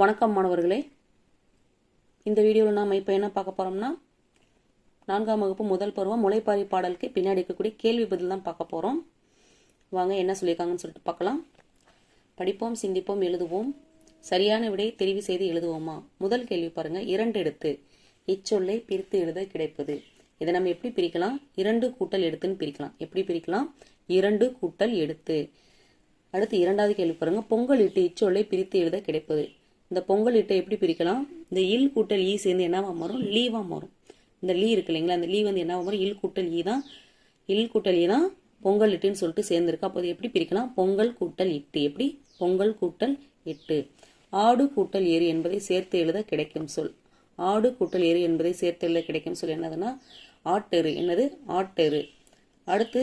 வணக்கம் மாணவர்களே. இந்த வீடியோவில் நாம் இப்போ என்ன பார்க்க போகிறோம்னா 4ஆம் வகுப்பு முதல் பருவம் முளைப்பாரி பாடலுக்கு பின்னாடி இருக்கக்கூடிய கேள்வி பதில் தான் பார்க்க போகிறோம். வாங்க என்ன சொல்லியிருக்காங்கன்னு சொல்லிட்டு பார்க்கலாம். படிப்போம், சிந்திப்போம், எழுதுவோம். சரியான விடையை தெரிவு செய்து எழுதுவோமா? முதல் கேள்வி பாருங்க. 2 எடுத்து இச்சொல்லை பிரித்து எழுத கிடைப்பது. இதை நம்ம எப்படி பிரிக்கலாம்? 2 கூட்டல் எடுத்துன்னு பிரிக்கலாம். எப்படி பிரிக்கலாம்? 2 கூட்டல் எடுத்து. அடுத்து இரண்டாவது கேள்வி பாருங்க. பொங்கல் இட்டு இச்சொல்லை பிரித்து எழுத கிடைப்பது. இந்த பொங்கல் இட்டை எப்படி பிரிக்கலாம்? இந்த இல் கூட்டல் ஈ சேர்ந்து என்னவா மாறும்? லீவா மாறும். இந்த லீ இருக்கு இல்லைங்களா, அந்த லீ வந்து என்னவா மாறும்? இல் கூட்டல் ஈ தான். இல் கூட்டல் ஈ தான் பொங்கல் இட்டுன்னு சொல்லிட்டு சேர்ந்துருக்கு. அப்போ எப்படி பிரிக்கலாம்? பொங்கல் கூட்டல் இட்டு. எப்படி? பொங்கல் கூட்டல் இட்டு. ஆடு கூட்டல் ஏறு என்பதை சேர்த்து எழுத கிடைக்கும் சொல். ஆடு கூட்டல் ஏறு என்பதை சேர்த்து எழுத கிடைக்கும் சொல் என்னதுன்னா ஆட்டெரு. என்னது? ஆட்டெரு. அடுத்து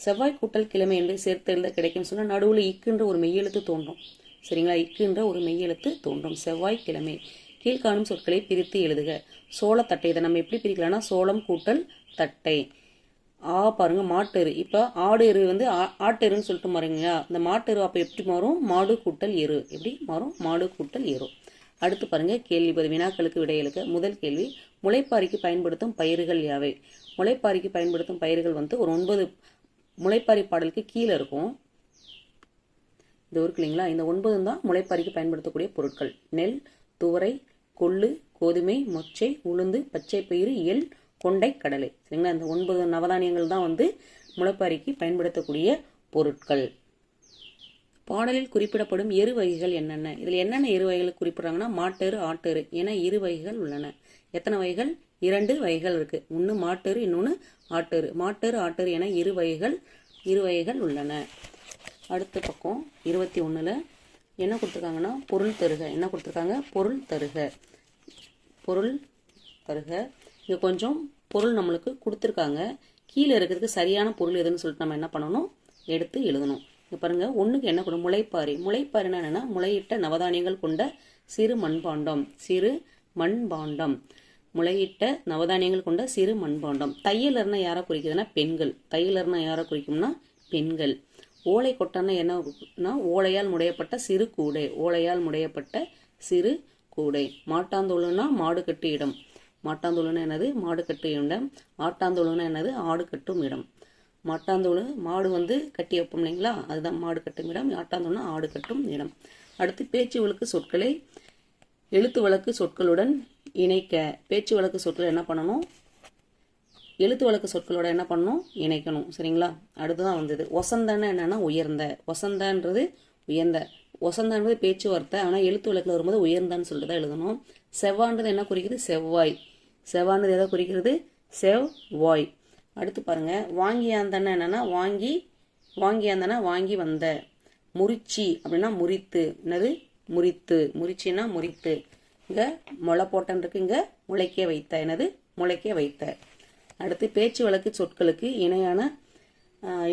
செவ்வாய் கூட்டல் கிழமை என்பதை சேர்த்து எழுத கிடைக்கும் சொன்னா நடுவில் இக்குன்ற ஒரு மெய்யெழுத்து தோன்றும். சரிங்களா? இக்குன்ற ஒரு மெய்யெழுத்து தோன்றும். செவ்வாய் கிழமை. கீழ்காணும் சொற்களை பிரித்து எழுதுக. சோளத்தட்டை. இதை நம்ம எப்படி பிரிக்கலாம்னா சோளம் கூட்டல் தட்டை. பாருங்க மாட்டெரு. இப்போ ஆடு எரு வந்து ஆட்டெருன்னு சொல்லிட்டு மாறுங்களா, இந்த மாட்டெரு அப்போ எப்படி மாறும்? மாடு கூட்டல் எரு. எப்படி மாறும்? மாடு கூட்டல் எரு. அடுத்து பாருங்க கேள்வி பதில் வினாக்களுக்கு விடையெழுக்க. முதல் கேள்வி, முளைப்பாரிக்கு பயன்படுத்தும் பயிர்கள் யாவை? முளைப்பாரிக்கு பயன்படுத்தும் பயிர்கள் வந்து ஒரு 9 முளைப்பாரி பாடலுக்கு கீழே இருக்கும். இது இருக்கு இல்லைங்களா, இந்த 9 தான் முளைப்பாரிக்கு பயன்படுத்தக்கூடிய பொருட்கள். நெல், துவரை, கொள்ளு, கோதுமை, மொச்சை, உளுந்து, பச்சை பயிறு, எள், கொண்டை, கடலை. சரிங்களா? இந்த 9 நவதானியங்கள் தான் வந்து முளைப்பாரிக்கு பயன்படுத்தக்கூடிய பொருட்கள். பாடலில் குறிப்பிடப்படும் எரு வகைகள் என்னென்ன? இதில் என்னென்ன எரு வகைகள் குறிப்பிடுறாங்கன்னா மாட்டெரு, ஆட்டெரு என 2 வகைகள் உள்ளன. எத்தனை வகைகள்? 2 வகைகள் இருக்கு. ஒன்று மாட்டெரு, இன்னொன்று ஆட்டெரு. மாட்டெரு, ஆட்டெரு என 2 வகைகள் உள்ளன. அடுத்த பக்கம் 21ல் என்ன கொடுத்துருக்காங்கன்னா பொருள் தருக. என்ன கொடுத்துருக்காங்க? பொருள் தருக. பொருள் தருக. இங்கே கொஞ்சம் பொருள் நம்மளுக்கு கொடுத்துருக்காங்க. கீழே இருக்கிறதுக்கு சரியான பொருள் எதுன்னு சொல்லிட்டு நம்ம என்ன பண்ணணும்? எடுத்து எழுதணும். இங்கே பாருங்க, ஒன்றுக்கு என்ன கொடுக்கும்? முளைப்பாரி. முளைப்பாரினா என்னன்னா முளையிட்ட நவதானியங்கள் கொண்ட சிறு மண்பாண்டம். சிறு மண்பாண்டம். முளையிட்ட நவதானியங்கள் கொண்ட சிறு மண்பாண்டம். தையலர்னா யாரை குறிக்குதுன்னா பெண்கள். தையலர்னா யாரை குறிக்கும்னா பெண்கள். ஓலை கொட்டான்னா என்னன்னா ஓலையால் முடையப்பட்ட சிறு கூடை. ஓலையால் முடையப்பட்ட சிறு கூடை. மாட்டாந்தோளுனா மாடு கட்டு இடம். மாட்டாந்தோளுனா என்னது? மாடு கட்டு இடம். ஆட்டாந்தோளுனா என்னது? ஆடு கட்டும் இடம். மாட்டாந்தோளு மாடு வந்து கட்டி வைப்போம் இல்லைங்களா, அதுதான் மாடு கட்டும் இடம். ஆட்டாந்தோளுனா ஆடு கட்டும் இடம். அடுத்து பேச்சு வழக்கு சொற்களை எழுத்து வழக்கு சொற்களுடன் இணைக்க. பேச்சு வழக்கு சொற்கள் என்ன பண்ணணும்? எழுத்து வழக்கு சொற்களோட என்ன பண்ணணும்? இணைக்கணும். சரிங்களா? அடுத்துதான் வந்தது ஒசந்தன்னு என்னன்னா உயர்ந்த. ஒசந்தன்றது உயர்ந்த. ஒசந்தன்றது பேச்சுவார்த்தை, ஆனால் எழுத்து வழக்கில் வரும்போது உயர்ந்தான்னு சொல்லிட்டு தான் எழுதணும். செவ்வான்றது என்ன குறிக்கிறது? செவ்வாய். செவ்வான்றது எதை குறிக்கிறது? செவ்வாய். அடுத்து பாருங்க, வாங்கியாந்தன்னா என்னன்னா வாங்கியாந்தனா வாங்கி வந்த. முறிச்சி அப்படின்னா முறித்து. என்னது? முறித்து. முறிச்சின்னா முறித்து. இங்க முளை போட்டன் இருக்கு, இங்க முளைக்க வைத்த. என்னது? முளைக்க வைத்த. அடுத்து பேச்சு வழக்கு சொற்களுக்கு இணையான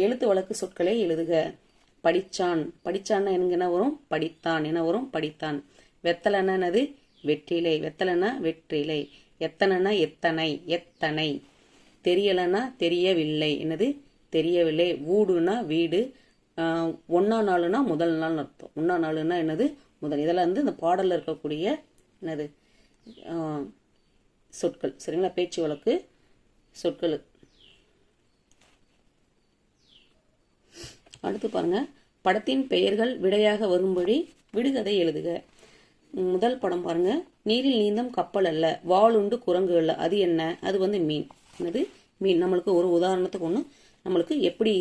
எழுத்து வழக்கு சொற்களை எழுதுக. படிச்சான். படிச்சான்னா எனக்கு என்ன வரும்? படித்தான். என்ன வரும்? படித்தான். வெத்தலைன்னா என்னது? வெற்றிலை. வெத்தலைன்னா வெற்றிலை. எத்தனைன்னா எத்தனை. எத்தனை. தெரியலைன்னா தெரியவில்லை. என்னது? தெரியவில்லை. வீடுனா வீடு. 1ஆம் நாளுனா முதல் நாள் அர்த்தம். 1ஆம் நாளுனா என்னது? முதல். இதெல்லாம் வந்து இந்த பாடலில் இருக்கக்கூடிய என்னது சொற்கள். சரிங்களா? பேச்சு வழக்கு சொற்கள். அடுத்து பாருங்க, படத்தின் பெயர்கள் விடையாக வரும்படி விடுகதை எழுதுக. முதல் படம் பாருங்க, நீரில் நீந்தும் கப்பல் அல்ல, வாளுண்டு குரங்கு அல்ல, அது என்ன? அது வந்து மீன். என்னது? மீன். நம்மளுக்கு ஒரு உதாரணத்துக்கு ஒன்று நம்மளுக்கு எப்படி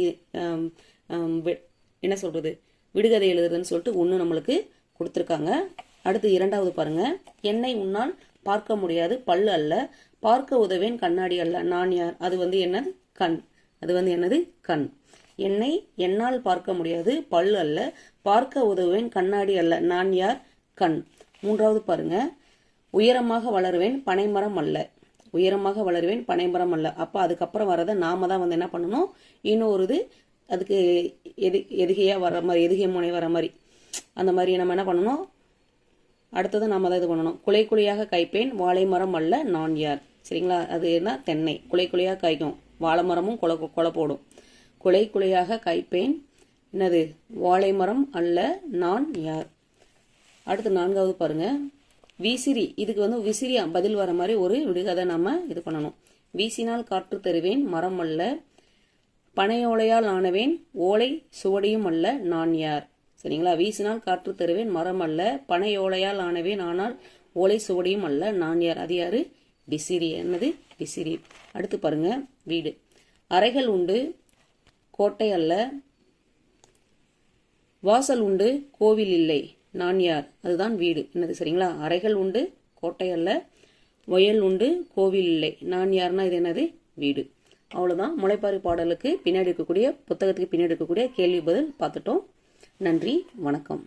என்ன சொல்றது விடுகதை எழுதுறதுன்னு சொல்லிட்டு ஒன்று நம்மளுக்கு கொடுத்துருக்காங்க. அடுத்து இரண்டாவது பாருங்க, என்னை உன்னால் பார்க்க முடியாது, பல்லு அல்ல, பார்க்க உதவேன், கண்ணாடி அல்ல, நான் யார்? அது வந்து என்னது? கண். அது வந்து என்னது? கண். என்னை என்னால் பார்க்க முடியாது, பல்லு அல்ல, பார்க்க உதவுவேன், கண்ணாடி அல்ல, நான் யார்? கண். மூன்றாவது பாருங்க, உயரமாக வளருவேன், பனைமரம் அல்ல. உயரமாக வளருவேன், பனைமரம் அல்ல. அப்போ அதுக்கப்புறம் வரதை நாம தான் வந்து என்ன பண்ணணும்? இன்னொரு அதுக்கு எதுகையா வர மாதிரி, எதுகை முனை வர மாதிரி, அந்த மாதிரி நம்ம என்ன பண்ணணும்? அடுத்தது நாம தான் இது பண்ணணும். குலை குலையாக காய்ப்பேன், வாழை மரம் அல்ல, நான் யார்? சரிங்களா? அது என்ன? தென்னை. குலை குலையாக காய்க்கும், வாழை மரமும் கொலை போடும். குலை குலையாக காய்ப்பேன், என்னது? வாழை மரம் அல்ல, நான் யார்? அடுத்து 4வது பாருங்க, விசிறி. இதுக்கு வந்து விசிறி பதில் வர மாதிரி ஒரு விடுகதை நம்ம இது பண்ணணும். வீசினால் காற்று தருவேன் மரம் அல்ல, பனையோலையால் ஆனவேன் ஓலை சுவடியும் அல்ல, நான் யார்? சரிங்களா? வீசினால் காற்று தருவேன் மரம் அல்ல, பனையோலையால் ஆனவேன் ஆனால் ஓலை சுவடியும் அல்ல, நான் யார்? அது யாரு? விசிறி. என்னது? விசிறி. அடுத்து பாருங்க, வீடு. அறைகள் உண்டு கோட்டை அல்ல, வாசல் உண்டு கோவில் இல்லை, நான் யார்? அதுதான் வீடு. என்னது? சரிங்களா? அறைகள் உண்டு கோட்டை அல்ல, வயல் உண்டு கோவில் இல்லை, நான் யாருன்னா இது என்னது? வீடு. அவ்வளோதான். முளைப்பாரி பாடலுக்கு பின்னாடி இருக்கக்கூடிய புத்தகத்துக்கு பின்னாடி இருக்கக்கூடிய கேள்வி பதில் பார்த்துட்டோம். நன்றி, வணக்கம்.